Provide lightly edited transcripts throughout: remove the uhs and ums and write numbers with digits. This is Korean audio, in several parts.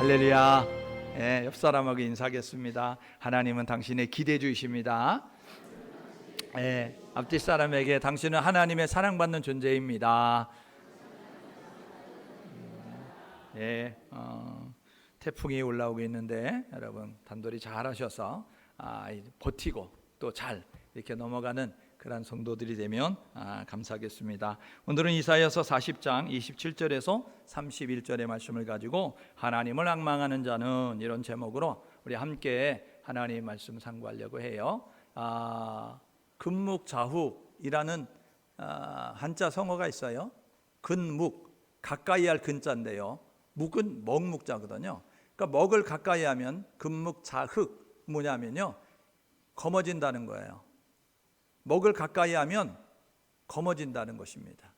할렐루야. 옆 사람하고 인사하겠습니다. 하나님은 당신의 기대주이십니다. 앞뒤 사람에게 당신은 하나님의 사랑받는 존재입니다. 태풍이 올라오고 있는데 여러분 단돌이 잘 하셔서 버티고 또 잘 이렇게 넘어가는 그런 성도들이 되면 감사하겠습니다. 오늘은 이사야서 40장 27절에서 31절의 말씀을 가지고 하나님을 앙망하는 자는, 이런 제목으로 우리 함께 하나님 말씀 상고하려고 해요. 근묵자훅이라는 한자 성어가 있어요. 근묵, 가까이 할 근자인데요, 묵은 먹묵자거든요. 그러니까 먹을 가까이 하면 근묵자흑, 뭐냐면요, 검어진다는 거예요. 먹을 가까이 하면 검어진다는 것입니다.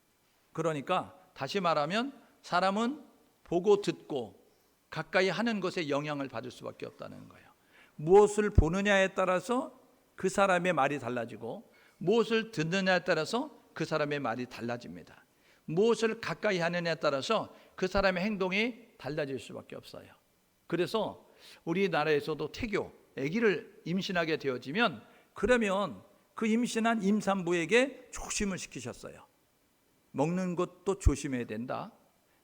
그러니까 다시 말하면 사람은 보고 듣고 가까이 하는 것에 영향을 받을 수밖에 없다는 거예요. 무엇을 보느냐에 따라서 그 사람의 말이 달라지고, 무엇을 듣느냐에 따라서 그 사람의 말이 달라집니다. 무엇을 가까이 하느냐에 따라서 그 사람의 행동이 달라질 수밖에 없어요. 그래서 우리나라에서도 태교, 아기를 임신하게 되어지면, 그러면 그 임신한 임산부에게 조심을 시키셨어요. 먹는 것도 조심해야 된다.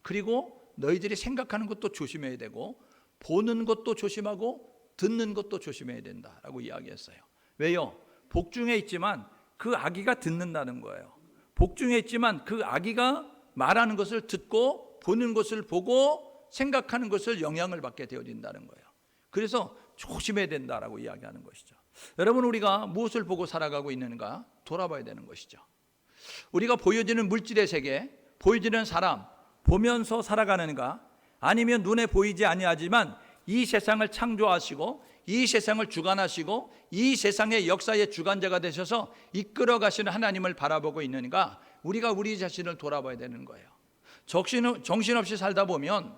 그리고 너희들이 생각하는 것도 조심해야 되고, 보는 것도 조심하고 듣는 것도 조심해야 된다라고 이야기했어요. 왜요? 복중에 있지만 그 아기가 듣는다는 거예요. 복중에 있지만 그 아기가 말하는 것을 듣고, 보는 것을 보고, 생각하는 것을 영향을 받게 되어진다는 거예요. 그래서 조심해야 된다라고 이야기하는 것이죠. 여러분, 우리가 무엇을 보고 살아가고 있는가 돌아봐야 되는 것이죠. 우리가 보여지는 물질의 세계, 보여지는 사람 보면서 살아가는가, 아니면 눈에 보이지 아니하지만 이 세상을 창조하시고 이 세상을 주관하시고 이 세상의 역사의 주관자가 되셔서 이끌어 가시는 하나님을 바라보고 있는가, 우리가 우리 자신을 돌아봐야 되는 거예요. 정신없이 살다 보면,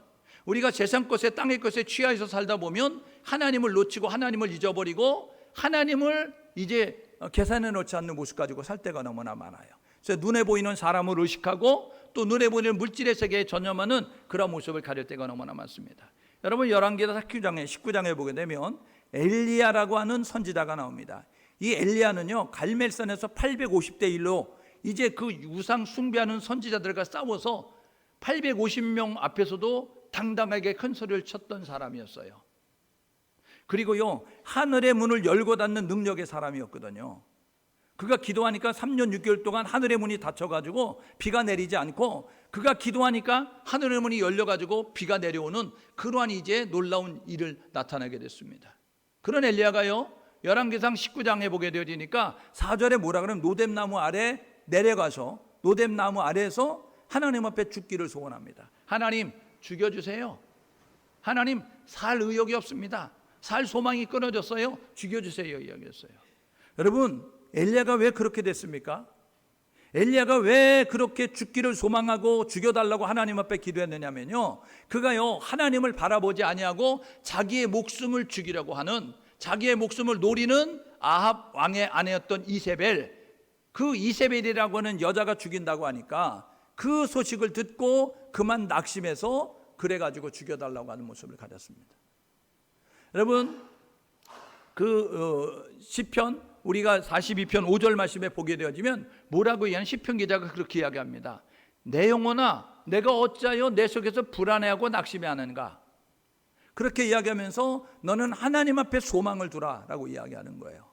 우리가 세상 것에 땅의 것에 취하여서 살다 보면 하나님을 놓치고 하나님을 잊어버리고 하나님을 이제 계산해 놓지 않는 모습 가지고 살 때가 너무나 많아요. 그래서 눈에 보이는 사람을 의식하고 또 눈에 보이는 물질의 세계에 전념하는 그런 모습을 가질 때가 너무나 많습니다. 여러분, 열왕기서 19장에 보게 되면 엘리야라고 하는 선지자가 나옵니다. 이 엘리야는요, 갈멜산에서 850대 1로 이제 그 우상 숭배하는 선지자들과 싸워서 850명 앞에서도 당당하게 큰 소리를 쳤던 사람이었어요. 그리고요, 하늘의 문을 열고 닫는 능력의 사람이었거든요. 그가 기도하니까 3년 6개월 동안 하늘의 문이 닫혀가지고 비가 내리지 않고, 그가 기도하니까 하늘의 문이 열려가지고 비가 내려오는 그러한 이제 놀라운 일을 나타나게 됐습니다. 그런 엘리야가요, 열왕기상 19장에 보게 되어지니까 4절에 뭐라 그러면 노뎀나무 아래 내려가서 노뎀나무 아래에서 하나님 앞에 죽기를 소원합니다. 하나님, 죽여주세요. 하나님, 살 의욕이 없습니다. 살 소망이 끊어졌어요. 죽여주세요 이야기했어요. 여러분, 엘리야가 왜 그렇게 됐습니까? 엘리야가 왜 그렇게 죽기를 소망하고 죽여달라고 하나님 앞에 기도했느냐면요, 그가요, 하나님을 바라보지 아니하고 자기의 목숨을 죽이려고 하는, 자기의 목숨을 노리는 아합 왕의 아내였던 이세벨, 그 이세벨이라고 하는 여자가 죽인다고 하니까 그 소식을 듣고 그만 낙심해서 그래가지고 죽여달라고 하는 모습을 가졌습니다. 여러분, 그 시편, 우리가 42편 5절 말씀에 보게 되어지면 뭐라고 이야기하는, 시편 기자가 그렇게 이야기합니다. 내 영혼아, 내가 어찌하여 내 속에서 불안해하고 낙심해하는가. 그렇게 이야기하면서 너는 하나님 앞에 소망을 두라라고 이야기하는 거예요.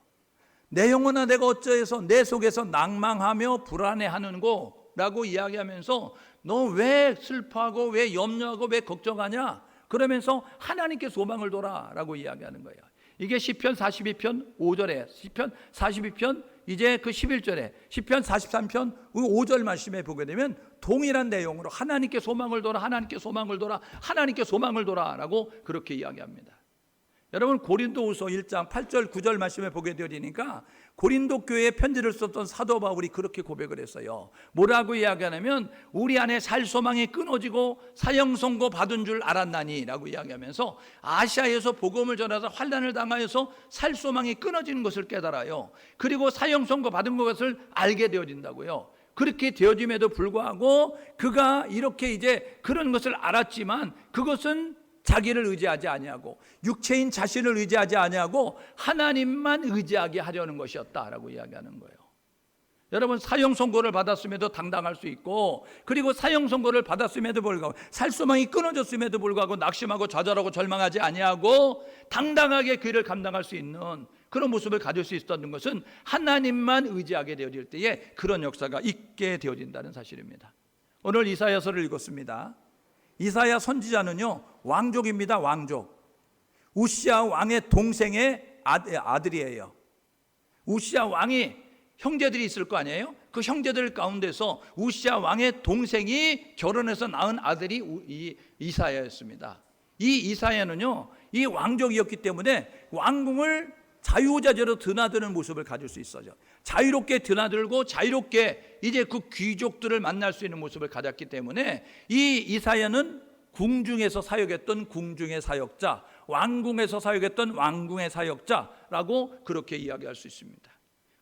내 영혼아, 내가 어찌해서 내 속에서 낭망하며 불안해하는고 라고 이야기하면서 너 왜 슬퍼하고 왜 염려하고 왜 걱정하냐, 그러면서 하나님께 소망을 둬라 라고 이야기하는 거예요. 이게 시편 42편 5절에, 시편 42편 이제 그 11절에, 시편 43편 5절 말씀에 보게 되면 동일한 내용으로 하나님께 소망을 둬라, 하나님께 소망을 둬라, 하나님께 소망을 둬라 라고 그렇게 이야기합니다. 여러분, 고린도후서 1장 8절 9절 말씀에 보게 되니까 고린도 교회에 편지를 썼던 사도 바울이 그렇게 고백을 했어요. 뭐라고 이야기하냐면, 우리 안에 살 소망이 끊어지고 사형 선고 받은 줄 알았나니 라고 이야기하면서 아시아에서 복음을 전해서 환난을 당하여서 살 소망이 끊어지는 것을 깨달아요. 그리고 사형 선고 받은 것을 알게 되어진다고요. 그렇게 되어짐에도 불구하고 그가 이렇게 이제 그런 것을 알았지만 그것은 자기를 의지하지 아니하고 육체인 자신을 의지하지 아니하고 하나님만 의지하게 하려는 것이었다라고 이야기하는 거예요. 여러분, 사형 선고를 받았음에도 당당할 수 있고, 그리고 사형 선고를 받았음에도 불구하고 살수망이 끊어졌음에도 불구하고 낙심하고 좌절하고 절망하지 아니하고 당당하게 그 일을 감당할 수 있는 그런 모습을 가질 수 있었던 것은 하나님만 의지하게 되어질 때에 그런 역사가 있게 되어진다는 사실입니다. 오늘 이사야서를 읽었습니다. 이사야 선지자는요, 왕족입니다. 왕족. 우시야 왕의 동생의 아들이에요. 우시야 왕이 형제들이 있을 거 아니에요? 그 형제들 가운데서 우시야 왕의 동생이 결혼해서 낳은 아들이 이사야였습니다. 이 이사야는요, 이 왕족이었기 때문에 왕궁을 자유자재로 드나드는 모습을 가질 수 있어요. 자유롭게 드나들고 자유롭게 이제 그 귀족들을 만날 수 있는 모습을 가졌기 때문에 이 이사야는 궁중에서 사역했던 궁중의 사역자, 왕궁에서 사역했던 왕궁의 사역자라고 그렇게 이야기할 수 있습니다.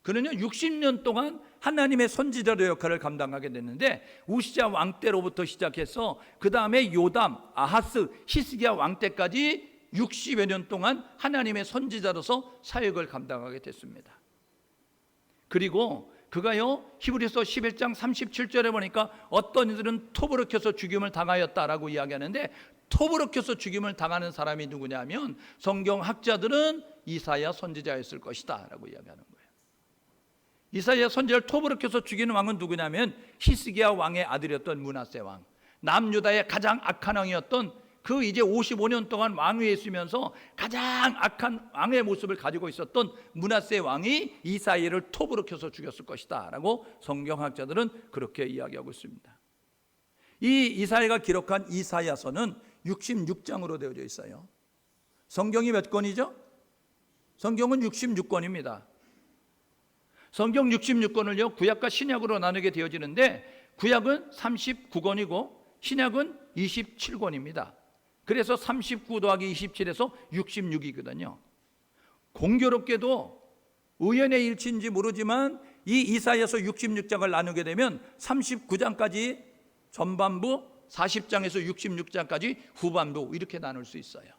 그는요 60년 동안 하나님의 선지자의 역할을 감당하게 됐는데, 우시야 왕 때로부터 시작해서 그 다음에 요담, 아하스, 히스기야 왕 때까지 60여 년 동안 하나님의 선지자로서 사역을 감당하게 됐습니다. 그리고 그가요, 히브리서 11장 37절에 보니까 어떤 이들은 톱으로 켜서 죽임을 당하였다라고 이야기하는데, 톱으로 켜서 죽임을 당하는 사람이 누구냐면 성경 학자들은 이사야 선지자였을 것이다 라고 이야기하는 거예요. 이사야 선지자를 톱으로 켜서 죽이는 왕은 누구냐면 히스기야 왕의 아들이었던 므낫세 왕, 남유다의 가장 악한 왕이었던 그 이제 55년 동안 왕위에 있으면서 가장 악한 왕의 모습을 가지고 있었던 므낫세 왕이 이사야를 톱으로 켜서 죽였을 것이다 라고 성경학자들은 그렇게 이야기하고 있습니다. 이 이사야가 기록한 이사야서는 66장으로 되어져 있어요. 성경이 몇 권이죠? 성경은 66권입니다. 성경 66권을요 구약과 신약으로 나누게 되어지는데, 구약은 39권이고 신약은 27권입니다. 그래서 39 더하기 27에서 66이거든요. 공교롭게도 우연의 일치인지 모르지만 이 이사야서 66장을 나누게 되면 39장까지 전반부, 40장에서 66장까지 후반부 이렇게 나눌 수 있어요.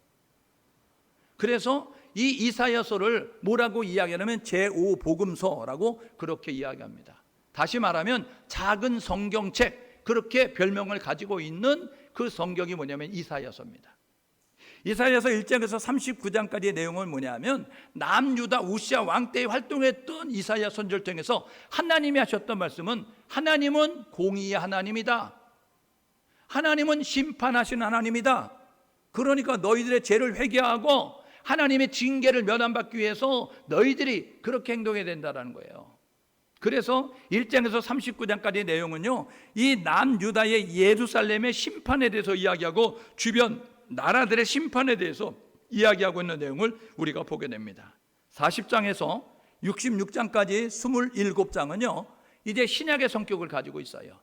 그래서 이 이사야서를 뭐라고 이야기하냐면 제5복음서라고 그렇게 이야기합니다. 다시 말하면 작은 성경책, 그렇게 별명을 가지고 있는 그 성경이 뭐냐면 이사야서입니다. 이사야서 1장에서 39장까지의 내용은 뭐냐면 남유다 우시야 왕 때 활동했던 이사야 선지를 통해서 하나님이 하셨던 말씀은, 하나님은 공의의 하나님이다, 하나님은 심판하시는 하나님이다, 그러니까 너희들의 죄를 회개하고 하나님의 징계를 면함받기 위해서 너희들이 그렇게 행동해야 된다는 거예요. 그래서 1장에서 39장까지의 내용은요, 이 남유다의 예루살렘의 심판에 대해서 이야기하고 주변 나라들의 심판에 대해서 이야기하고 있는 내용을 우리가 보게 됩니다. 40장에서 66장까지 27장은요 이제 신약의 성격을 가지고 있어요.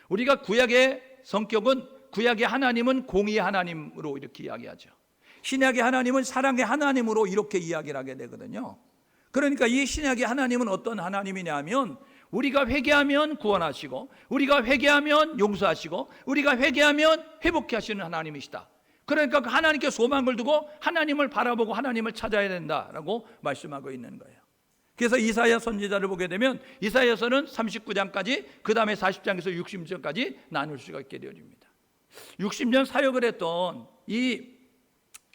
우리가 구약의 성격은, 구약의 하나님은 공의의 하나님으로 이렇게 이야기하죠. 신약의 하나님은 사랑의 하나님으로 이렇게 이야기를 하게 되거든요. 그러니까 이 신약의 하나님은 어떤 하나님이냐면, 우리가 회개하면 구원하시고, 우리가 회개하면 용서하시고, 우리가 회개하면 회복해 하시는 하나님이시다. 그러니까 그 하나님께 소망을 두고 하나님을 바라보고 하나님을 찾아야 된다라고 말씀하고 있는 거예요. 그래서 이사야 선지자를 보게 되면 이사야서는 39장까지, 그 다음에 40장에서 60장까지 나눌 수가 있게 되어집니다. 60년 사역을 했던 이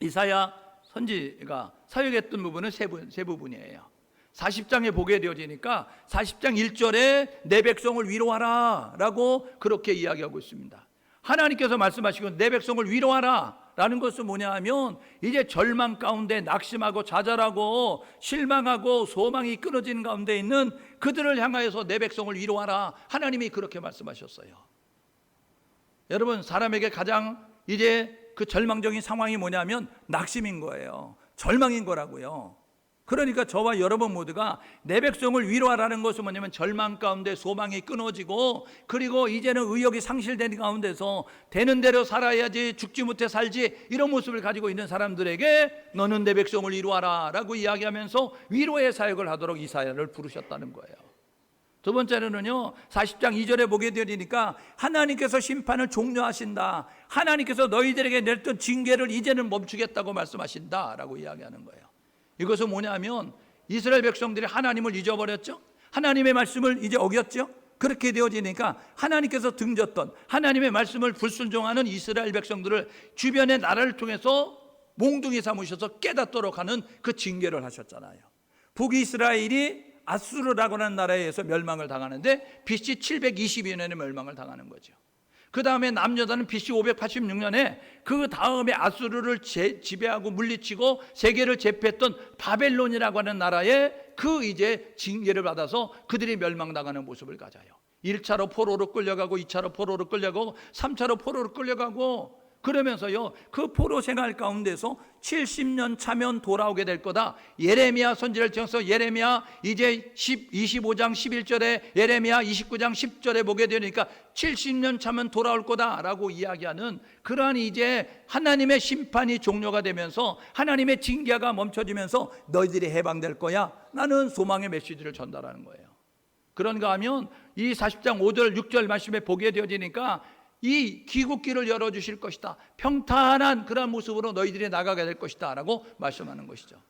이사야 선지가 사역했던 부분은 세 부분이에요. 40장에 보게 되어지니까 40장 1절에 내 백성을 위로하라 라고 그렇게 이야기하고 있습니다. 하나님께서 말씀하시고 내 백성을 위로하라 라는 것은 뭐냐 하면, 이제 절망 가운데 낙심하고 좌절하고 실망하고 소망이 끊어지는 가운데 있는 그들을 향하여서 내 백성을 위로하라, 하나님이 그렇게 말씀하셨어요. 여러분, 사람에게 가장 이제 그 절망적인 상황이 뭐냐면 낙심인 거예요. 절망인 거라고요. 그러니까 저와 여러분 모두가 내 백성을 위로하라는 것은 뭐냐면, 절망 가운데 소망이 끊어지고, 그리고 이제는 의욕이 상실되는 가운데서 되는 대로 살아야지, 죽지 못해 살지, 이런 모습을 가지고 있는 사람들에게 너는 내 백성을 위로하라 라고 이야기하면서 위로의 사역을 하도록 이사야를 부르셨다는 거예요. 두 번째로는요, 40장 2절에 보게 되니까 하나님께서 심판을 종료하신다. 하나님께서 너희들에게 냈던 징계를 이제는 멈추겠다고 말씀하신다라고 이야기하는 거예요. 이것은 뭐냐면 이스라엘 백성들이 하나님을 잊어버렸죠. 하나님의 말씀을 이제 어겼죠. 그렇게 되어지니까 하나님께서 등졌던 하나님의 말씀을 불순종하는 이스라엘 백성들을 주변의 나라를 통해서 몽둥이 삼으셔서 깨닫도록 하는 그 징계를 하셨잖아요. 북이스라엘이 아수르라고 하는 나라에 의해서 멸망을 당하는데 BC 722년에 멸망을 당하는 거죠. 그 다음에 남유다는 BC 586년에 그 다음에 아수르를 지배하고 물리치고 세계를 제패했던 바벨론이라고 하는 나라에 그 이제 징계를 받아서 그들이 멸망당하는 모습을 가져요. 1차로 포로로 끌려가고 2차로 포로로 끌려가고 3차로 포로로 끌려가고 그러면서요, 그 포로 생활 가운데서 70년 차면 돌아오게 될 거다. 예레미야 선지자를 통해서 예레미야 이제 25장 11절에 예레미야 29장 10절에 보게 되니까 70년 차면 돌아올 거다라고 이야기하는 그러한 이제 하나님의 심판이 종료가 되면서 하나님의 징계가 멈춰지면서 너희들이 해방될 거야. 나는 소망의 메시지를 전달하는 거예요. 그런가 하면 이 40장 5절 6절 말씀에 보게 되어지니까 이 귀국길을 열어주실 것이다. 평탄한 그런 모습으로 너희들이 나가게 될 것이다 라고 말씀하는 것이죠.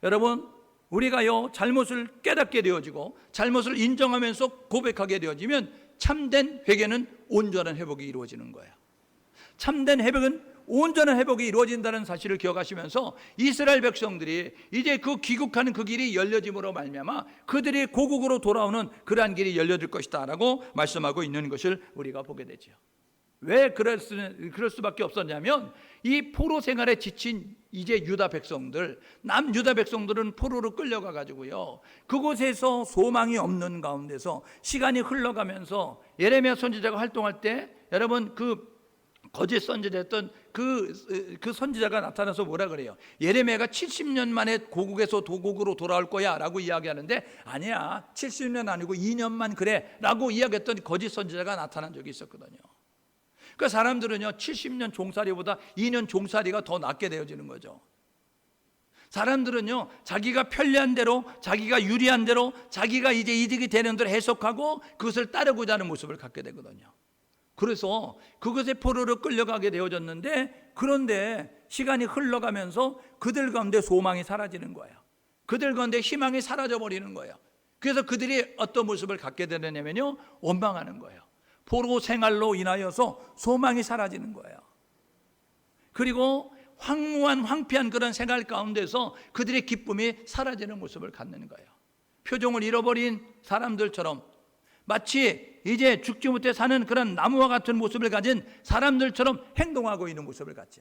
여러분, 우리가요 잘못을 깨닫게 되어지고 잘못을 인정하면서 고백하게 되어지면 참된 회개는 온전한 회복이 이루어지는 거예요. 참된 회복은 온전한 회복이 이루어진다는 사실을 기억하시면서 이스라엘 백성들이 이제 그 귀국하는 그 길이 열려짐으로 말미암아 그들이 고국으로 돌아오는 그러한 길이 열려질 것이다 라고 말씀하고 있는 것을 우리가 보게 되죠. 왜 그럴 수밖에 없었냐면 이 포로 생활에 지친 이제 유다 백성들, 남유다 백성들은 포로로 끌려가 가지고요 그곳에서 소망이 없는 가운데서 시간이 흘러가면서 예레미야 선지자가 활동할 때 여러분 그 거짓 선지자였던 그 선지자가 나타나서 뭐라 그래요? 예레미야가 70년 만에 고국에서 도국으로 돌아올 거야 라고 이야기하는데 아니야, 70년 아니고 2년만 그래 라고 이야기했던 거짓 선지자가 나타난 적이 있었거든요. 그 사람들은요 70년 종살이보다 2년 종살이가 더 낫게 되어지는 거죠. 사람들은요 자기가 편리한 대로, 자기가 유리한 대로, 자기가 이제 이득이 되는 대로 해석하고 그것을 따르고자 하는 모습을 갖게 되거든요. 그래서 그것에 포로로 끌려가게 되어졌는데, 그런데 시간이 흘러가면서 그들 가운데 소망이 사라지는 거예요. 그들 가운데 희망이 사라져 버리는 거예요. 그래서 그들이 어떤 모습을 갖게 되느냐면요 원망하는 거예요. 포로 생활로 인하여서 소망이 사라지는 거예요. 그리고 황무한 황폐한 그런 생활 가운데서 그들의 기쁨이 사라지는 모습을 갖는 거예요. 표정을 잃어버린 사람들처럼, 마치 이제 죽지 못해 사는 그런 나무와 같은 모습을 가진 사람들처럼 행동하고 있는 모습을 갖죠.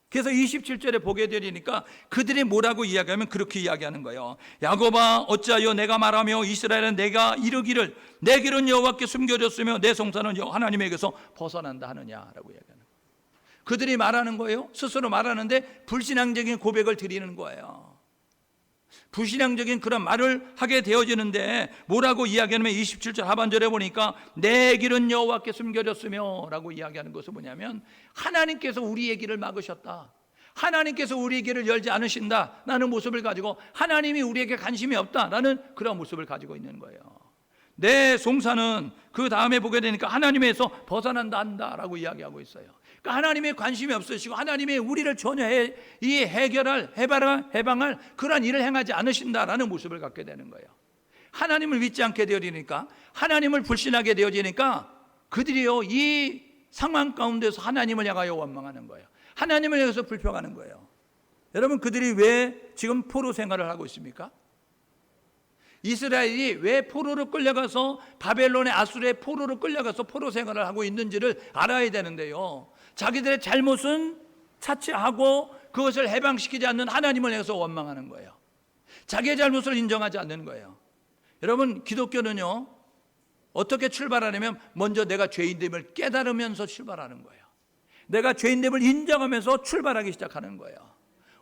그래서 27절에 보게 되니까 그들이 뭐라고 이야기하면 그렇게 이야기하는 거예요. 야곱아 어찌하여 내가 말하며 이스라엘은 내가 이르기를 내 길은 여호와께 숨겨졌으며 내 송사는 하나님에게서 벗어난다 하느냐라고 이야기하는 거예요. 그들이 말하는 거예요. 스스로 말하는데 불신앙적인 고백을 드리는 거예요. 불신앙적인 그런 말을 하게 되어지는데 뭐라고 이야기하냐면 27절 하반절에 보니까 내 길은 여호와께 숨겨졌으며 라고 이야기하는 것은 뭐냐면 하나님께서 우리의 길을 막으셨다, 하나님께서 우리의 길을 열지 않으신다라는 모습을 가지고 하나님이 우리에게 관심이 없다라는 그런 모습을 가지고 있는 거예요. 내 송사는 그 다음에 보게 되니까 하나님에서 벗어난다 한다라고 이야기하고 있어요. 그러니까 하나님의 관심이 없으시고 하나님이 우리를 전혀 해방할 그러한 일을 행하지 않으신다라는 모습을 갖게 되는 거예요. 하나님을 믿지 않게 되어지니까, 하나님을 불신하게 되어지니까 그들이요 이 상황 가운데서 하나님을 향하여 원망하는 거예요. 하나님을 향해서 불평하는 거예요. 여러분, 그들이 왜 지금 포로 생활을 하고 있습니까? 이스라엘이 왜 포로로 끌려가서 바벨론의 아수르의 포로로 끌려가서 포로 생활을 하고 있는지를 알아야 되는데요, 자기들의 잘못은 차치하고 그것을 해방시키지 않는 하나님을 향해서 원망하는 거예요. 자기의 잘못을 인정하지 않는 거예요. 여러분, 기독교는요 어떻게 출발하냐면 먼저 내가 죄인됨을 깨달으면서 출발하는 거예요. 내가 죄인됨을 인정하면서 출발하기 시작하는 거예요.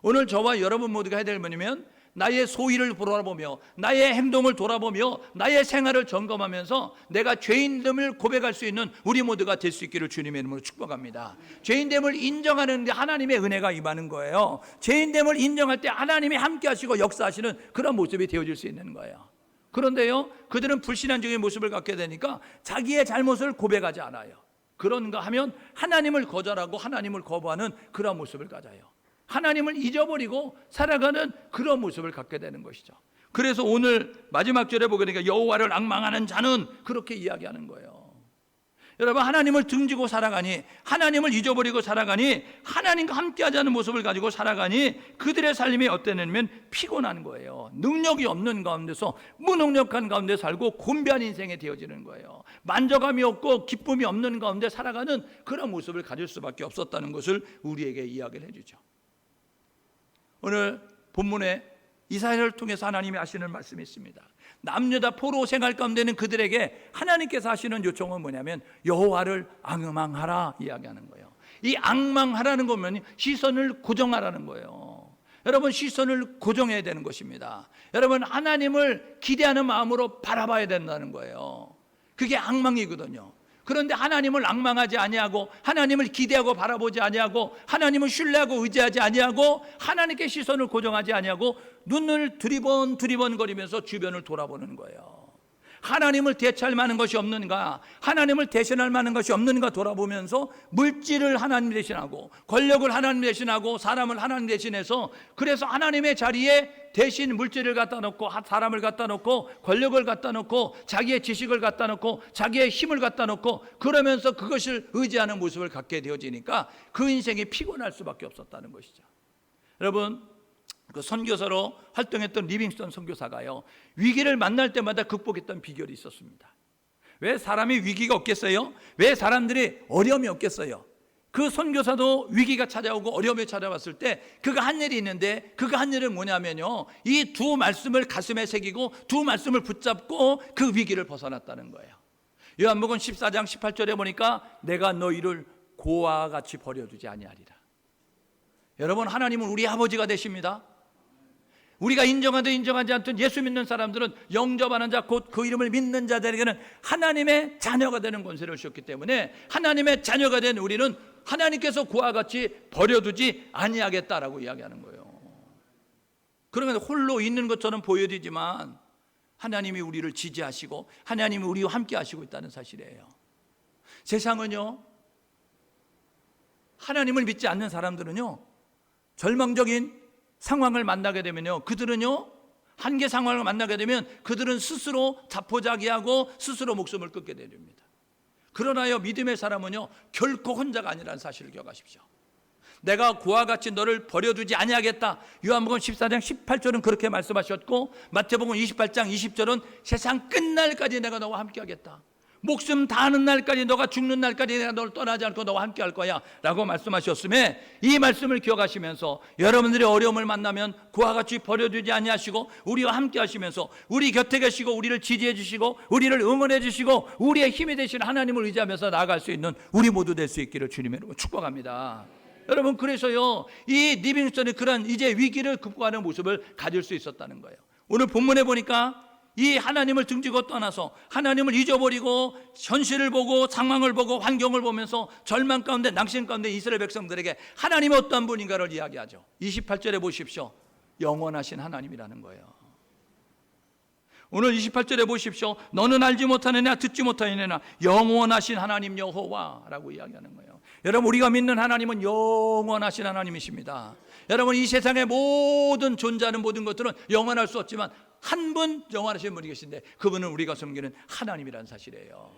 오늘 저와 여러분 모두가 해야 될 뭐냐면 나의 소위를 돌아보며 나의 행동을 돌아보며 나의 생활을 점검하면서 내가 죄인됨을 고백할 수 있는 우리 모두가 될 수 있기를 주님의 이름으로 축복합니다. 죄인됨을 인정하는 데 하나님의 은혜가 임하는 거예요. 죄인됨을 인정할 때 하나님이 함께 하시고 역사하시는 그런 모습이 되어질 수 있는 거예요. 그런데요, 그들은 불신앙적인 모습을 갖게 되니까 자기의 잘못을 고백하지 않아요. 그런가 하면 하나님을 거절하고 하나님을 거부하는 그런 모습을 가져요. 하나님을 잊어버리고 살아가는 그런 모습을 갖게 되는 것이죠. 그래서 오늘 마지막 절에 보게 되니까 여호와를 앙망하는 자는 그렇게 이야기하는 거예요. 여러분, 하나님을 등지고 살아가니, 하나님을 잊어버리고 살아가니, 하나님과 함께하지 는 모습을 가지고 살아가니 그들의 삶이 어땠냐면 피곤한 거예요. 능력이 없는 가운데서 무능력한 가운데 살고 곤비한 인생이 되어지는 거예요. 만족감이 없고 기쁨이 없는 가운데 살아가는 그런 모습을 가질 수밖에 없었다는 것을 우리에게 이야기를 해주죠. 오늘 본문에 이사야를 통해서 하나님이 하시는 말씀이 있습니다. 남녀 다 포로 생활 가운데는 그들에게 하나님께서 하시는 요청은 뭐냐면 여호와를 앙망하라 이야기하는 거예요. 이 앙망하라는 거면 시선을 고정하라는 거예요. 여러분, 시선을 고정해야 되는 것입니다. 여러분, 하나님을 기대하는 마음으로 바라봐야 된다는 거예요. 그게 앙망이거든요. 그런데 하나님을 앙망하지 아니하고 하나님을 기대하고 바라보지 아니하고 하나님을 신뢰하고 의지하지 아니하고 하나님께 시선을 고정하지 아니하고 눈을 두리번거리면서 주변을 돌아보는 거예요. 하나님을 대체할 만한 것이 없는가, 하나님을 대신할 만한 것이 없는가 돌아보면서 물질을 하나님 대신하고 권력을 하나님 대신하고 사람을 하나님 대신해서, 그래서 하나님의 자리에 대신 물질을 갖다 놓고 사람을 갖다 놓고 권력을 갖다 놓고 자기의 지식을 갖다 놓고 자기의 힘을 갖다 놓고 그러면서 그것을 의지하는 모습을 갖게 되어지니까 그 인생이 피곤할 수밖에 없었다는 것이죠. 여러분, 그 선교사로 활동했던 리빙스턴 선교사가요, 위기를 만날 때마다 극복했던 비결이 있었습니다. 왜 사람이 위기가 없겠어요? 왜 사람들이 어려움이 없겠어요? 그 선교사도 위기가 찾아오고 어려움이 찾아왔을 때 그가 한 일이 있는데, 그가 한 일은 뭐냐면요, 이 두 말씀을 가슴에 새기고 두 말씀을 붙잡고 그 위기를 벗어났다는 거예요. 요한복음 14장 18절에 보니까 내가 너희를 고아와 같이 버려두지 아니하리라. 여러분, 하나님은 우리 아버지가 되십니다. 우리가 인정하든 인정하지 않든 예수 믿는 사람들은 영접하는 자, 곧 그 이름을 믿는 자들에게는 하나님의 자녀가 되는 권세를 주셨기 때문에 하나님의 자녀가 된 우리는 하나님께서 그와 같이 버려두지 아니하겠다라고 이야기하는 거예요. 그러면 홀로 있는 것처럼 보여지지만 하나님이 우리를 지지하시고 하나님이 우리와 함께 하시고 있다는 사실이에요. 세상은요, 하나님을 믿지 않는 사람들은요, 절망적인 상황을 만나게 되면요, 그들은요, 한계 상황을 만나게 되면 그들은 스스로 자포자기하고 스스로 목숨을 끊게 됩니다. 그러나요, 믿음의 사람은요, 결코 혼자가 아니라는 사실을 기억하십시오. 내가 그와 같이 너를 버려두지 아니하겠다. 요한복음 14장 18절은 그렇게 말씀하셨고, 마태복음 28장 20절은 세상 끝날까지 내가 너와 함께하겠다. 목숨 다하는 날까지, 너가 죽는 날까지 내가 너를 떠나지 않고 너와 함께 할 거야 라고 말씀하셨음에, 이 말씀을 기억하시면서 여러분들이 어려움을 만나면 그와 같이 버려두지 아니하시고 우리와 함께 하시면서 우리 곁에 계시고 우리를 지지해 주시고 우리를 응원해 주시고 우리의 힘이 되시는 하나님을 의지하면서 나아갈 수 있는 우리 모두 될 수 있기를 주님의 이름으로 축복합니다. 여러분, 그래서요, 이 리빙스턴이 그런 이제 위기를 극복하는 모습을 가질 수 있었다는 거예요. 오늘 본문에 보니까 이 하나님을 등지고 떠나서 하나님을 잊어버리고 현실을 보고 상황을 보고 환경을 보면서 절망 가운데 낙심 가운데 이스라엘 백성들에게 하나님이 어떤 분인가를 이야기하죠. 28절에 보십시오. 영원하신 하나님이라는 거예요. 오늘 28절에 보십시오. 너는 알지 못하느냐 듣지 못하느냐 영원하신 하나님 여호와라고 이야기하는 거예요. 여러분, 우리가 믿는 하나님은 영원하신 하나님이십니다. 여러분, 이 세상의 모든 존재하는 모든 것들은 영원할 수 없지만 한 분 영원하신 분이 계신데 그분은 우리가 섬기는 하나님이라는 사실이에요.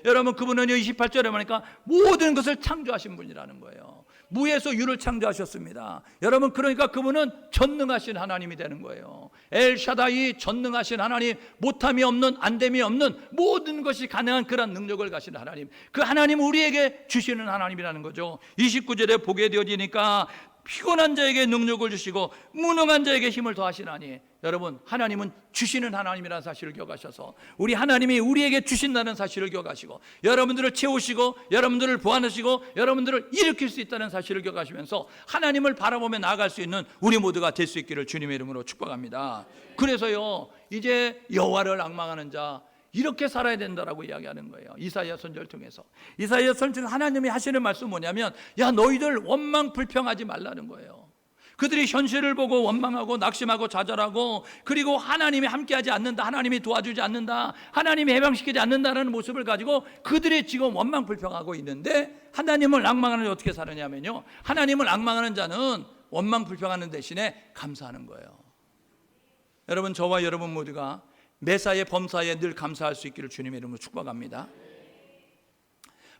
여러분, 그분은 28절에 보니까 모든 것을 창조하신 분이라는 거예요. 무에서 유를 창조하셨습니다. 여러분, 그러니까 그분은 전능하신 하나님이 되는 거예요. 엘샤다이, 전능하신 하나님, 못함이 없는, 안됨이 없는 모든 것이 가능한 그런 능력을 가진 하나님, 그 하나님은 우리에게 주시는 하나님이라는 거죠. 29절에 보게 되어지니까 피곤한 자에게 능력을 주시고 무능한 자에게 힘을 더하시나니, 여러분, 하나님은 주시는 하나님이라는 사실을 기억하셔서 우리 하나님이 우리에게 주신다는 사실을 기억하시고 여러분들을 채우시고 여러분들을 보완하시고 여러분들을 일으킬 수 있다는 사실을 기억하시면서 하나님을 바라보며 나아갈 수 있는 우리 모두가 될 수 있기를 주님의 이름으로 축복합니다. 그래서요, 이제 여호와를 앙망하는 자, 이렇게 살아야 된다라고 이야기하는 거예요. 이사야 선지자를 통해서. 이사야 선지자 하나님이 하시는 말씀 뭐냐면, 야, 너희들 원망 불평하지 말라는 거예요. 그들이 현실을 보고 원망하고 낙심하고 좌절하고, 그리고 하나님이 함께하지 않는다, 하나님이 도와주지 않는다, 하나님이 해방시키지 않는다는 모습을 가지고 그들이 지금 원망 불평하고 있는데, 하나님을 앙망하는 자는 어떻게 사느냐면요, 하나님을 앙망하는 자는 원망 불평하는 대신에 감사하는 거예요. 여러분, 저와 여러분 모두가 매사에 범사에 늘 감사할 수 있기를 주님의 이름으로 축복합니다.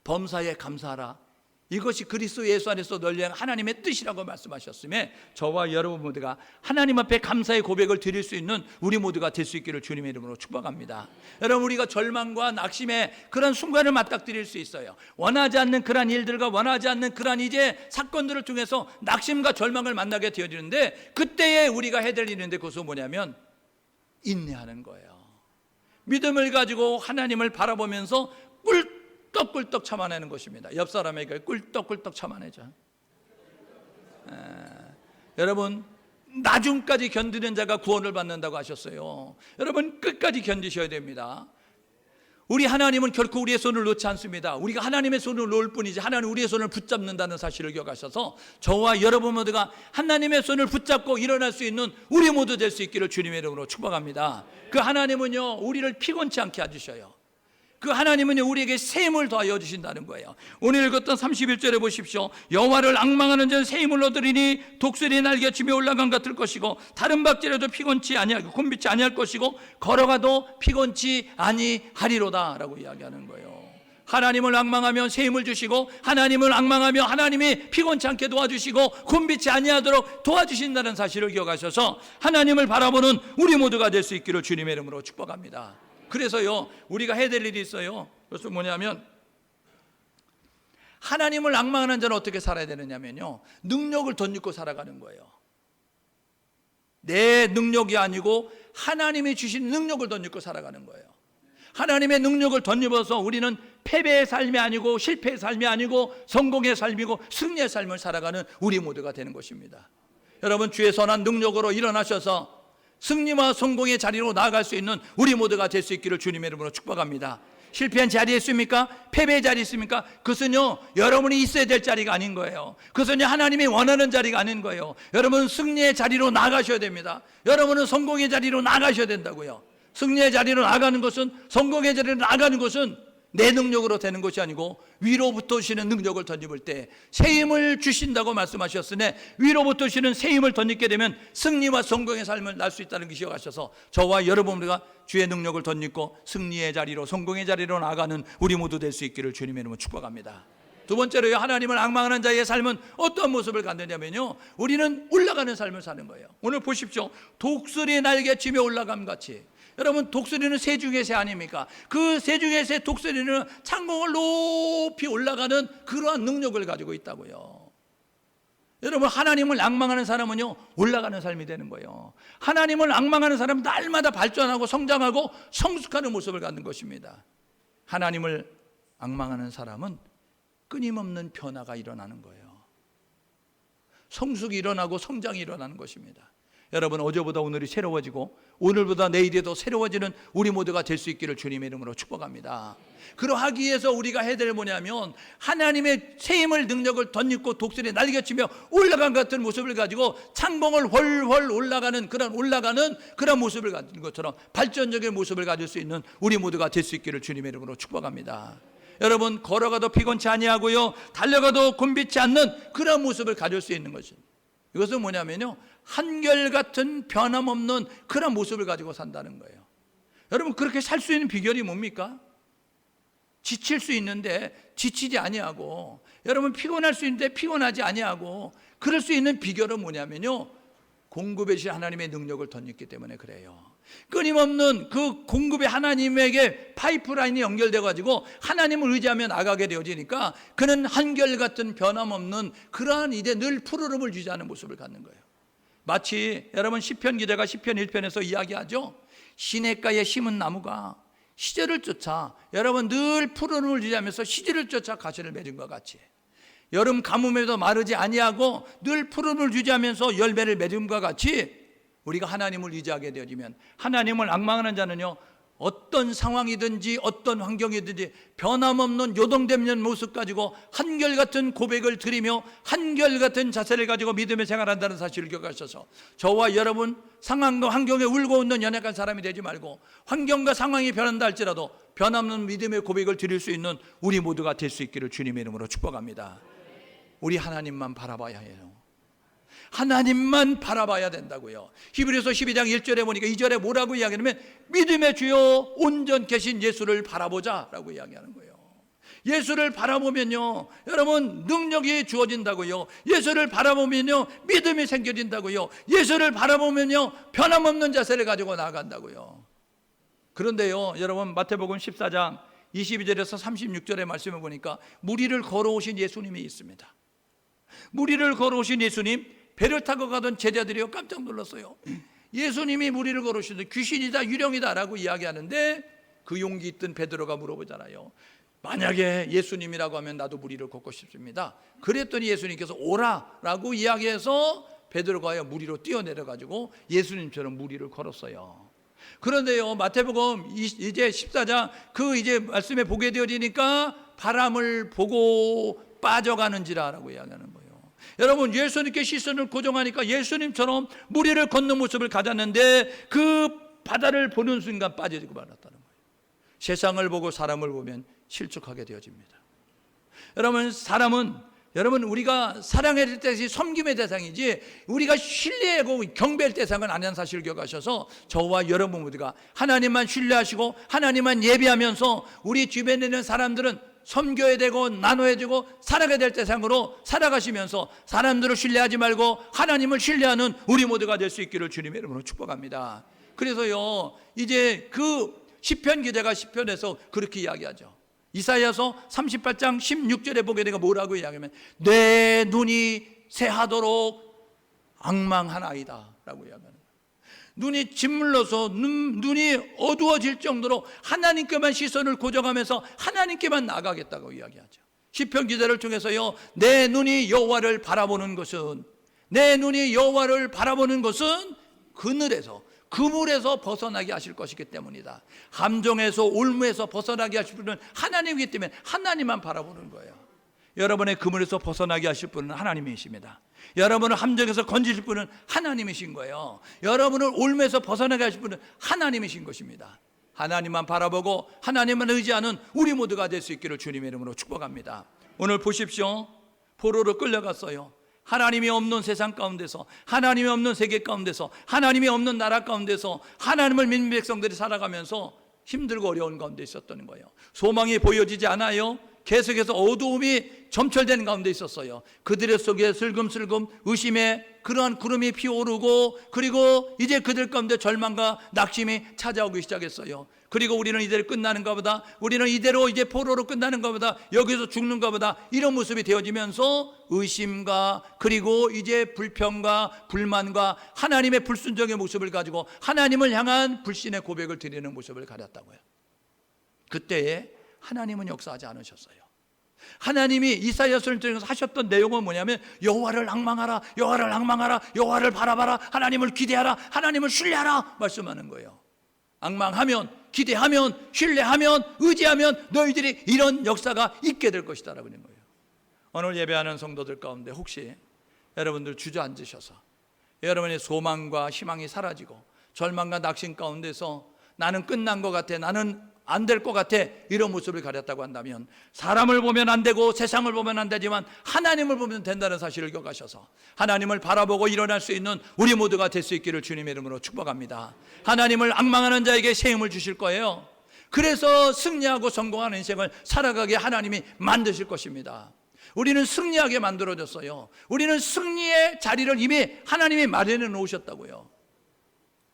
범사에 감사하라. 이것이 그리스도 예수 안에서 널리한 하나님의 뜻이라고 말씀하셨음에, 저와 여러분 모두가 하나님 앞에 감사의 고백을 드릴 수 있는 우리 모두가 될 수 있기를 주님의 이름으로 축복합니다. 여러분, 우리가 절망과 낙심의 그런 순간을 맞닥뜨릴 수 있어요. 원하지 않는 그러한 일들과 원하지 않는 그러한 이제 사건들을 통해서 낙심과 절망을 만나게 되어지는데, 그때에 우리가 해야 될 일인데, 그것은 뭐냐면 인내하는 거예요. 믿음을 가지고 하나님을 바라보면서 꿀떡꿀떡 참아내는 것입니다. 옆 사람에게 꿀떡꿀떡 참아내죠. 여러분, 나중까지 견디는 자가 구원을 받는다고 하셨어요. 여러분, 끝까지 견디셔야 됩니다. 우리 하나님은 결코 우리의 손을 놓지 않습니다. 우리가 하나님의 손을 놓을 뿐이지 하나님 우리의 손을 붙잡는다는 사실을 기억하셔서, 저와 여러분 모두가 하나님의 손을 붙잡고 일어날 수 있는 우리 모두 될 수 있기를 주님의 이름으로 축복합니다. 그 하나님은요, 우리를 피곤치 않게 해주셔요. 그 하나님은 우리에게 새 힘을 더하여 주신다는 거예요. 오늘 읽었던 31절에 보십시오. 여호와를 앙망하는 자는 새 힘을 얻으리니 독수리 날개치며 올라간 같을 것이고, 다른 박질에도 피곤치 아니하고 곤비치 아니할 것이고, 걸어가도 피곤치 아니하리로다 라고 이야기하는 거예요. 하나님을 앙망하면 새 힘을 주시고, 하나님을 앙망하며 하나님이 피곤치 않게 도와주시고 곤비치 아니하도록 도와주신다는 사실을 기억하셔서 하나님을 바라보는 우리 모두가 될 수 있기를 주님의 이름으로 축복합니다. 그래서요, 우리가 해야 될 일이 있어요. 그것은 뭐냐면, 하나님을 앙망하는 자는 어떻게 살아야 되느냐면요, 능력을 덧입고 살아가는 거예요. 내 능력이 아니고 하나님이 주신 능력을 덧입고 살아가는 거예요. 하나님의 능력을 덧입어서 우리는 패배의 삶이 아니고 실패의 삶이 아니고 성공의 삶이고 승리의 삶을 살아가는 우리 모두가 되는 것입니다. 여러분, 주의 선한 능력으로 일어나셔서 승리와 성공의 자리로 나아갈 수 있는 우리 모두가 될 수 있기를 주님의 이름으로 축복합니다. 실패한 자리에 있습니까? 패배의 자리에 있습니까? 그것은요, 여러분이 있어야 될 자리가 아닌 거예요. 그것은요, 하나님이 원하는 자리가 아닌 거예요. 여러분은 승리의 자리로 나아가셔야 됩니다. 여러분은 성공의 자리로 나아가셔야 된다고요. 승리의 자리로 나아가는 것은, 성공의 자리로 나아가는 것은 내 능력으로 되는 것이 아니고 위로부터 오시는 능력을 덧입을 때 새 힘을 주신다고 말씀하셨으니, 위로부터 오시는 새 힘을 덧입게 되면 승리와 성공의 삶을 날 수 있다는 것을 기억하셔서, 저와 여러분들과 주의 능력을 덧입고 승리의 자리로, 성공의 자리로 나아가는 우리 모두 될 수 있기를 주님의 이름으로 축복합니다. 두 번째로요, 하나님을 앙망하는 자의 삶은 어떤 모습을 갖느냐면요, 우리는 올라가는 삶을 사는 거예요. 오늘 보십시오. 독수리 날개치며 올라감 같이. 여러분, 독수리는 새 중의 새 아닙니까? 그 새 중의 새 독수리는 창공을 높이 올라가는 그러한 능력을 가지고 있다고요. 여러분, 하나님을 앙망하는 사람은요, 올라가는 삶이 되는 거예요. 하나님을 앙망하는 사람은 날마다 발전하고 성장하고 성숙하는 모습을 갖는 것입니다. 하나님을 앙망하는 사람은 끊임없는 변화가 일어나는 거예요. 성숙이 일어나고 성장이 일어나는 것입니다. 여러분, 어제보다 오늘이 새로워지고 오늘보다 내일이 더 새로워지는 우리 모두가 될 수 있기를 주님의 이름으로 축복합니다. 그러하기 위해서 우리가 해야 될 뭐냐면, 하나님의 새 힘을, 능력을 덧입고 독수리에 날개치며 올라간 같은 모습을 가지고 창봉을 훨훨 올라가는 그런 모습을 가진 것처럼 발전적인 모습을 가질 수 있는 우리 모두가 될 수 있기를 주님의 이름으로 축복합니다. 여러분, 걸어가도 피곤치 아니하고요, 달려가도 곤비치 않는 그런 모습을 가질 수 있는 것입니다. 이것은 뭐냐면요, 한결같은 변함없는 그런 모습을 가지고 산다는 거예요. 여러분, 그렇게 살 수 있는 비결이 뭡니까? 지칠 수 있는데 지치지 아니하고, 여러분 피곤할 수 있는데 피곤하지 아니하고, 그럴 수 있는 비결은 뭐냐면요, 공급해 주신 하나님의 능력을 덧입기 때문에 그래요. 끊임없는 그 공급의 하나님에게 파이프라인이 연결돼 가지고 하나님을 의지하며 나가게 되어지니까, 그는 한결같은 변함없는 그러한 이제 늘 푸르름을 유지하는 모습을 갖는 거예요. 마치 여러분, 시편 기자가 시편 1편에서 이야기하죠. 시냇가에 심은 나무가 시절을 쫓아, 여러분 늘 푸르름을 유지하면서 시절을 쫓아 가시를 맺은 것 같이, 여름 가뭄에도 마르지 아니하고 늘 푸르름을 유지하면서 열매를 맺음과 같이, 우리가 하나님을 의지하게 되어지면, 하나님을 앙망하는 자는요, 어떤 상황이든지 어떤 환경이든지 변함없는 요동되는 모습 가지고 한결같은 고백을 드리며 한결같은 자세를 가지고 믿음의 생활한다는 사실을 기억하셔서 저와 여러분 상황과 환경에 울고 웃는 연약한 사람이 되지 말고 환경과 상황이 변한다 할지라도 변함없는 믿음의 고백을 드릴 수 있는 우리 모두가 될 수 있기를 주님의 이름으로 축복합니다. 우리 하나님만 바라봐야 해요. 하나님만 바라봐야 된다고요. 히브리서 12장 1절에 보니까 2절에 뭐라고 이야기하냐면 믿음의 주요 온전 계신 예수를 바라보자 라고 이야기하는 거예요. 예수를 바라보면요 여러분 능력이 주어진다고요. 예수를 바라보면요 믿음이 생겨진다고요. 예수를 바라보면요 변함없는 자세를 가지고 나아간다고요. 그런데요 여러분 마태복음 14장 22절에서 36절의 말씀을 보니까 무리를 걸어오신 예수님이 있습니다. 무리를 걸어오신 예수님, 배를 타고 가던 제자들이요 깜짝 놀랐어요. 예수님이 무리를 걸어오시는데 귀신이다 유령이다 라고 이야기하는데 그 용기 있던 베드로가 물어보잖아요. 만약에 예수님이라고 하면 나도 무리를 걷고 싶습니다. 그랬더니 예수님께서 오라 라고 이야기해서 베드로가 무리로 뛰어내려가지고 예수님처럼 무리를 걸었어요. 그런데요 마태복음 이제 14장 그 이제 말씀에 보게 되어지니까 바람을 보고 빠져가는지라 라고 이야기하는 거예요. 여러분 예수님께 시선을 고정하니까 예수님처럼 무리를 걷는 모습을 가졌는데 그 바다를 보는 순간 빠지고 말았다는 거예요. 세상을 보고 사람을 보면 실족하게 되어집니다. 여러분 사람은 우리가 사랑해야 될 대상이 섬김의 대상이지 우리가 신뢰하고 경배할 대상은 아니라는 사실을 기억하셔서 저와 여러분 모두가 하나님만 신뢰하시고 하나님만 예배하면서 우리 주변에 있는 사람들은 섬겨야 되고 나눠야 되고 살아가야 될 대상으로 살아가시면서 사람들을 신뢰하지 말고 하나님을 신뢰하는 우리 모두가 될 수 있기를 주님의 이름으로 축복합니다. 그래서요 이제 그 시편 기자가 시편에서 그렇게 이야기하죠. 이사야서 38장 16절에 보게 되면 뭐라고 이야기하면 내 눈이 새하도록 앙망하나이다 라고 이야기합니다. 눈이 짓물러서 눈이 어두워질 정도로 하나님께만 시선을 고정하면서 하나님께만 나가겠다고 이야기하죠. 시편 기자를 통해서요 내 눈이 여호와를 바라보는 것은 그늘에서 그물에서 벗어나게 하실 것이기 때문이다. 함정에서 올무에서 벗어나게 하실 분은 하나님이기 때문에 하나님만 바라보는 거예요. 여러분의 그물에서 벗어나게 하실 분은 하나님이십니다. 여러분을 함정에서 건지실 분은 하나님이신 거예요. 여러분을 올무에서 벗어나게 하실 분은 하나님이신 것입니다. 하나님만 바라보고 하나님만 의지하는 우리 모두가 될 수 있기를 주님의 이름으로 축복합니다. 오늘 보십시오. 포로로 끌려갔어요. 하나님이 없는 세상 가운데서, 하나님이 없는 세계 가운데서, 하나님이 없는 나라 가운데서 하나님을 믿는 백성들이 살아가면서 힘들고 어려운 가운데 있었던 거예요. 소망이 보여지지 않아요. 계속해서 어두움이 점철되는 가운데 있었어요. 그들의 속에 슬금슬금 의심의 그러한 구름이 피어오르고, 그리고 이제 그들 가운데 절망과 낙심이 찾아오기 시작했어요. 그리고 우리는 이대로 끝나는가 보다, 우리는 이대로 이제 포로로 끝나는가 보다, 여기서 죽는가 보다, 이런 모습이 되어지면서 의심과 그리고 이제 불평과 불만과 하나님의 불순종의 모습을 가지고 하나님을 향한 불신의 고백을 드리는 모습을 가졌다고요. 그때에 하나님은 역사하지 않으셨어요. 하나님이 이사야서를 통해서 하셨던 내용은 뭐냐면 여호와를 앙망하라, 여호와를 앙망하라, 여호와를 바라봐라, 하나님을 기대하라, 하나님을 신뢰하라 말씀하는 거예요. 앙망하면, 기대하면, 신뢰하면, 의지하면 너희들이 이런 역사가 있게 될 것이다 라고 하는 거예요. 오늘 예배하는 성도들 가운데 혹시 여러분들 주저앉으셔서 여러분의 소망과 희망이 사라지고 절망과 낙심 가운데서 나는 끝난 것 같아, 나는 안 될 것 같아, 이런 모습을 가렸다고 한다면 사람을 보면 안 되고 세상을 보면 안 되지만 하나님을 보면 된다는 사실을 기억하셔서 하나님을 바라보고 일어날 수 있는 우리 모두가 될 수 있기를 주님의 이름으로 축복합니다. 하나님을 앙망하는 자에게 새 힘을 주실 거예요. 그래서 승리하고 성공하는 인생을 살아가게 하나님이 만드실 것입니다. 우리는 승리하게 만들어졌어요. 우리는 승리의 자리를 이미 하나님이 마련해 놓으셨다고요.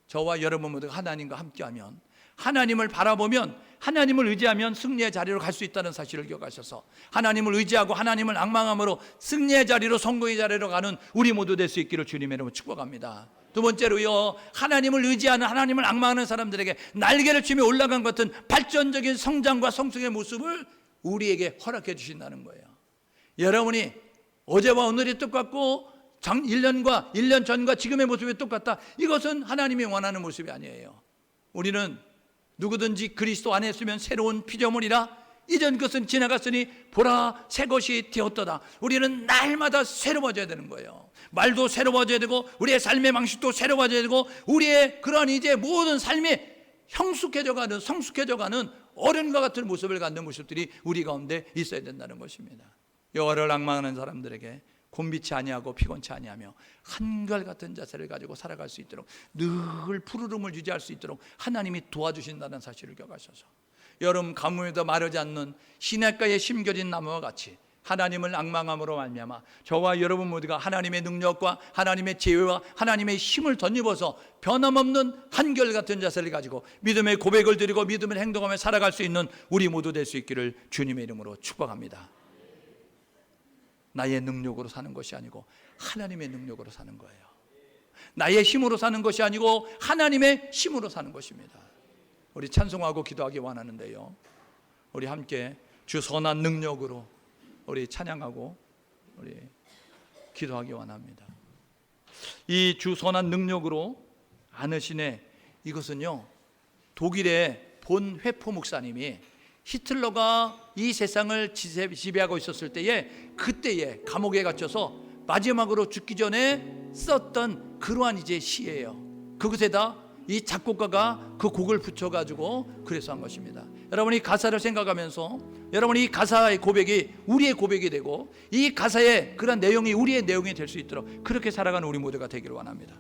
저와 여러분 모두가 하나님과 함께하면, 하나님을 바라보면, 하나님을 의지하면 승리의 자리로 갈 수 있다는 사실을 기억하셔서 하나님을 의지하고 하나님을 앙망함으로 승리의 자리로, 성공의 자리로 가는 우리 모두 될 수 있기를 주님의 이름으로 축복합니다. 두 번째로요, 하나님을 의지하는, 하나님을 앙망하는 사람들에게 날개를 치며 올라간 것 같은 발전적인 성장과 성숙의 모습을 우리에게 허락해 주신다는 거예요. 여러분이 어제와 오늘이 똑같고 1년 전과 지금의 모습이 똑같다, 이것은 하나님이 원하는 모습이 아니에요. 우리는 누구든지 그리스도 안에 있으면 새로운 피조물이라 이전 것은 지나갔으니 보라 새 것이 되었도다. 우리는 날마다 새로워져야 되는 거예요. 말도 새로워져야 되고 우리의 삶의 방식도 새로워져야 되고 우리의 그런 이제 모든 삶이 형숙해져가는 성숙해져가는 어른과 같은 모습을 갖는 모습들이 우리 가운데 있어야 된다는 것입니다. 여호와를 앙망하는 사람들에게 곤비치 아니하고 피곤치 아니하며 한결같은 자세를 가지고 살아갈 수 있도록 늘 푸르름을 유지할 수 있도록 하나님이 도와주신다는 사실을 기억하셔서 여름 가뭄에도 마르지 않는 시냇가에 심겨진 나무와 같이 하나님을 앙망함으로 말미암아 저와 여러분 모두가 하나님의 능력과 하나님의 지혜와 하나님의 힘을 덧입어서 변함없는 한결같은 자세를 가지고 믿음의 고백을 드리고 믿음을 행동하며 살아갈 수 있는 우리 모두 될 수 있기를 주님의 이름으로 축복합니다. 나의 능력으로 사는 것이 아니고 하나님의 능력으로 사는 거예요. 나의 힘으로 사는 것이 아니고 하나님의 힘으로 사는 것입니다. 우리 찬송하고 기도하기 원하는데요, 우리 함께 주 선한 능력으로 우리 찬양하고 우리 기도하기 원합니다. 이 주 선한 능력으로 안으시네, 이것은요 독일의 본 회포 목사님이 히틀러가 이 세상을 지배하고 있었을 때에 그때에 감옥에 갇혀서 마지막으로 죽기 전에 썼던 그러한 이제 시예요. 그것에다 이 작곡가가 그 곡을 붙여가지고 그래서 한 것입니다. 여러분이 가사를 생각하면서 여러분이 이 가사의 고백이 우리의 고백이 되고 이 가사의 그런 내용이 우리의 내용이 될 수 있도록 그렇게 살아가는 우리 모두가 되기를 원합니다.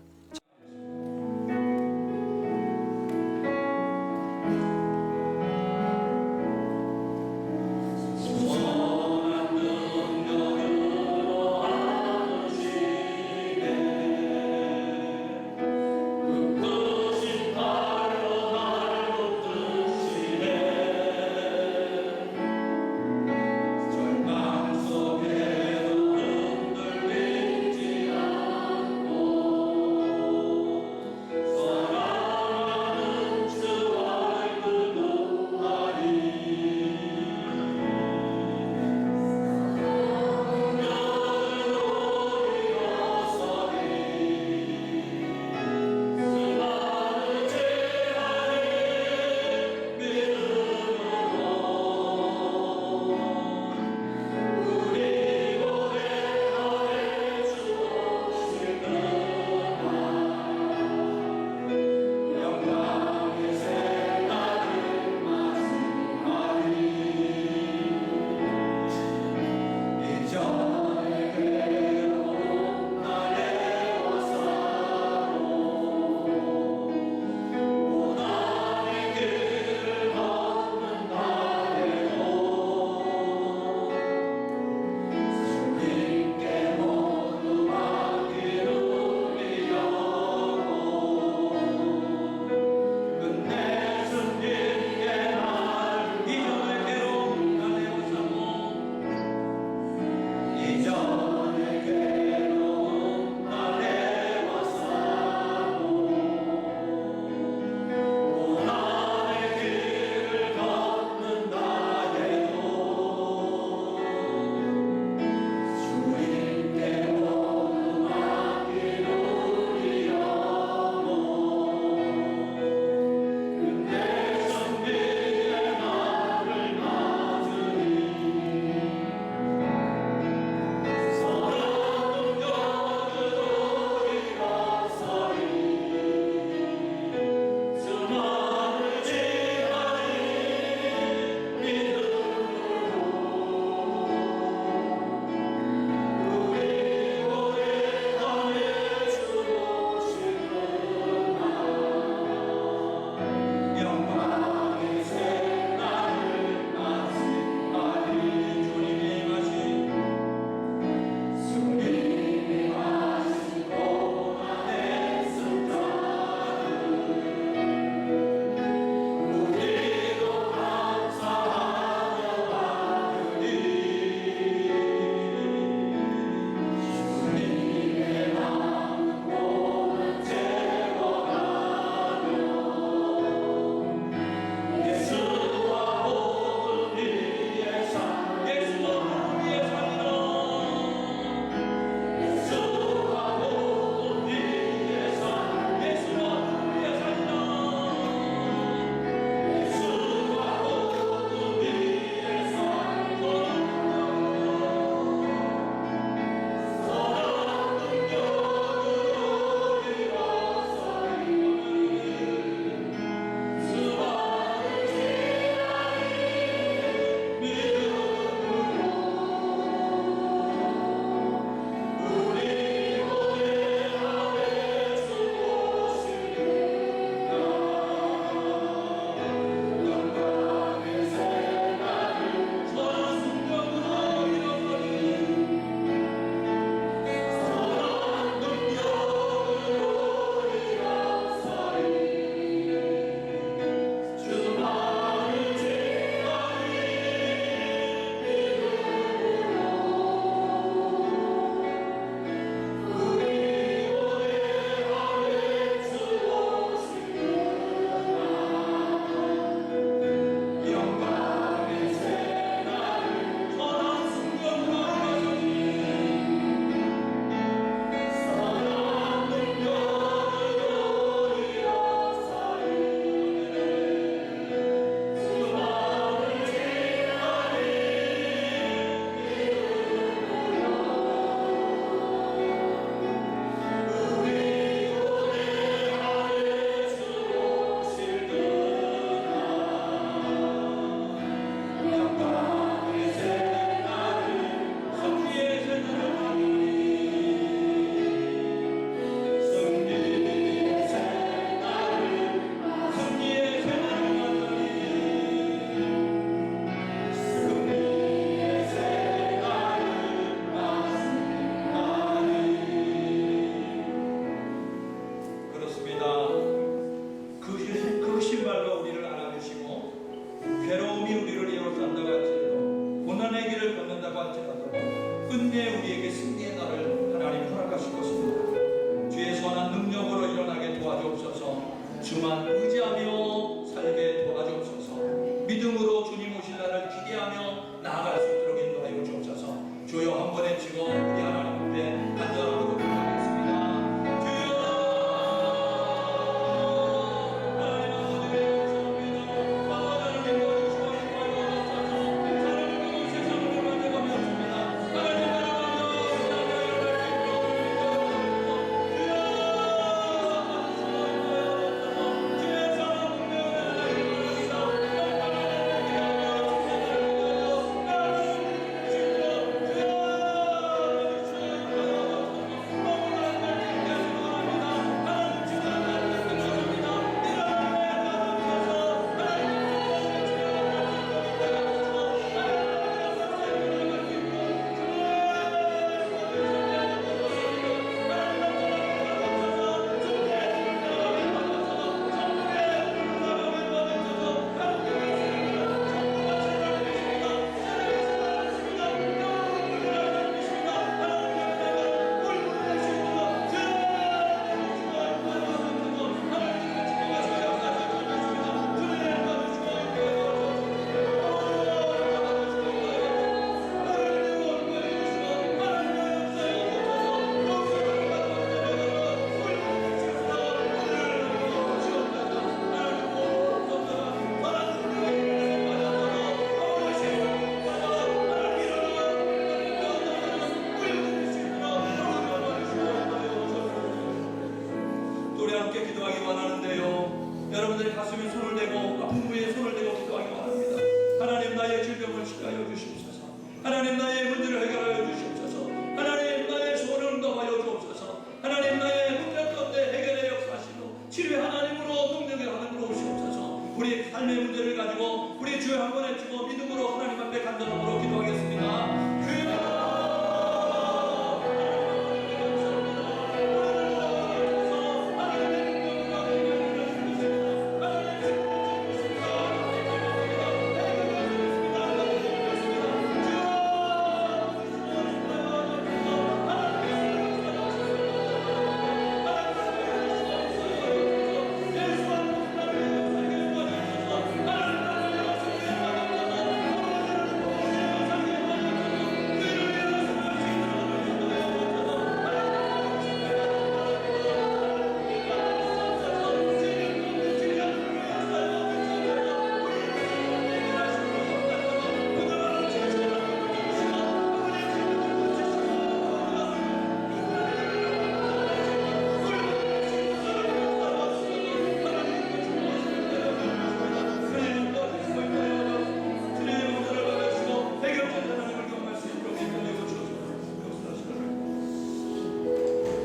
손을 대고 아픈 부에 손을 대고 기도하기 바랍니다. 하나님 나의 질병을 치료하여 주시옵소서. 하나님 나의 문제를 해결하여 주시옵소서. 하나님 나의 소원을 응답하여 주옵소서. 하나님 나의 문제 가운데 해결의 역사하시고 치료의 하나님으로 능력의 하나님으로 오시옵소서. 우리 삶의 문제를 가지고 우리 주여 한번 외치고 믿음으로 하나님 앞에 간절함으로 기도하겠습니다.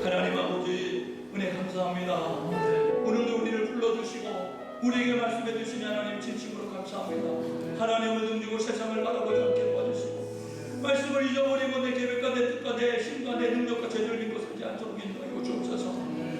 하나님 아버지 은혜 감사합니다. 오늘도 우리를 불러주시고 우리에게 말씀해 주시니 하나님 진심으로 감사합니다. 하나님을 등지고 세상을 바라보지 않게 도와주시고 말씀을 잊어버리고 내 계획과 내 뜻과 내 힘과 내 능력과 제대로 믿고 살지 않도록 인도하여 주옵소서.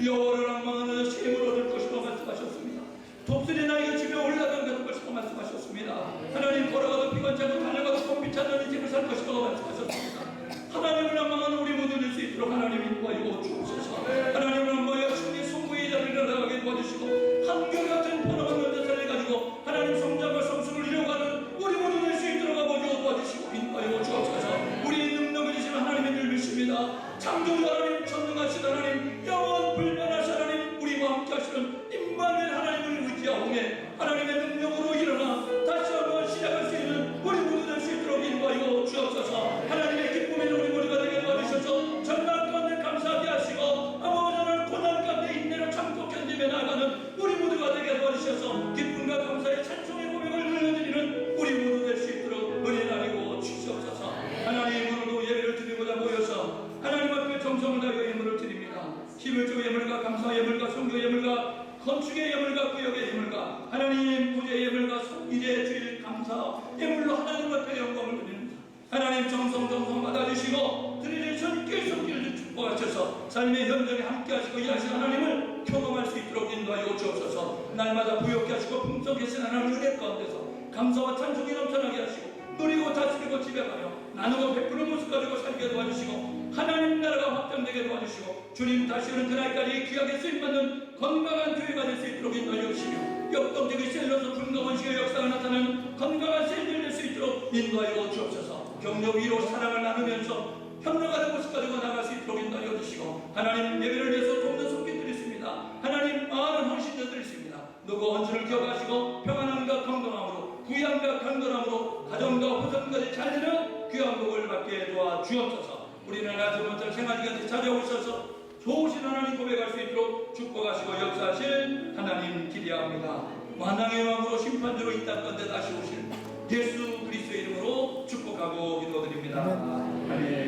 여호와를 앙망하는 셈을 얻을 것이라고 말씀하셨습니다. 독수리 나에게 집에 올라간 것이라고 말씀하셨습니다. 하나님 걸어가도 비관차고 달려가도 봄빛 않는 인생을 살 것이라고 말씀하셨습니다. 하나님을 앙망하는 우리 모두 될 수 있도록 하나님 인도하여 주옵소서. 하나님을 앙망하여 승리 성부의 자리를 나가게 도와주시고 한결같은 번호가 자리를 가지고 하나님 성장과 성수를 이루어가는 우리 모두 될 수 있도록 아버지 도와주시고 인도하여 주옵소서. 우리 능력을 주시는 하나님의 늘 믿습니다. 창조주 하나님, 전능하신 하나님, 영원 불변하신 하나님, 우리와 함께 하시는 임마누엘 하나님을 의지하오매 하나님의 능력으로 일어나 다시 한번 시작할 수 있는 우리 모두 될 수 있도록 인도하여 주옵소서. 하나님의 기쁨이 우리 모두가 되게 도와주셔서 전난 가운데 감사하게 하시고 아버지 하나님 고난 가운데 인내를 참고 견디며 나아가는 우리 모두가 되게 도와주셔서 기쁨과 감사의 찬송의 고백을 흘려드리는 우리 모두 될 수 있도록 은혜 나누고 주시옵소서. 하나님 오늘도 예배를 드리고자 모여서 하나님 앞에 정성을 다하여 예물을 드립니다. 힘을 주 예물과 감사 예물과 성교 예물과 건축의 예물과 구역의 예물과 하나님 구제의 예물과 일의 주일 감사 예물로 하나님 앞에 영광을 드립니다. 하나님 정성 받아주시고 드리는 손길 손길을 축복하셔서 삶의 현장에 함께 하시고 일하신 하나님을 경험할 수 있도록 인도하여 주옵소서. 날마다 부욕케 하시고 풍성하신 하나님 은혜 가운데서 감사와 찬송이 넘쳐나게 하시고 누리고 다스리고 지배하여 나누고 베푸는 모습 가지고 살게 도와주시고 하나님 나라가 확장되게 도와주시고 주님 다시 오는 그날까지 귀하게 쓰임받는 건강한 교회가 될 수 있도록 인도하여 주시며 역동적인 셀러서 분가원식의 역사가 나타나는 건강한 셀들 될 수 있도록 인도하여 주옵소서. 격려 위로 사랑을 나누면서 협력하는 모습 가지고 나갈 수 있도록 인도하여 주시고 하나님 예배를 위해서 돕는 손길들이 있습니다. 하나님 많은 헌신자들이 있습니다. 누구 헌신을 기억하시고 평안함과 건강함으로 구양과 강건함으로 가정과 후손까지 잘 되는 귀한 복을 받게 도와주옵소서. 우리는 아주 먼저 생활기까지 찾아오셔서 좋으신 하나님 고백할 수 있도록 축복하시고 역사하실 하나님 기대합니다. 만왕의 왕으로 심판주로 이 땅 가운데 다시 오실 예수 그리스도의 이름으로 축복하고 기도드립니다. 아멘.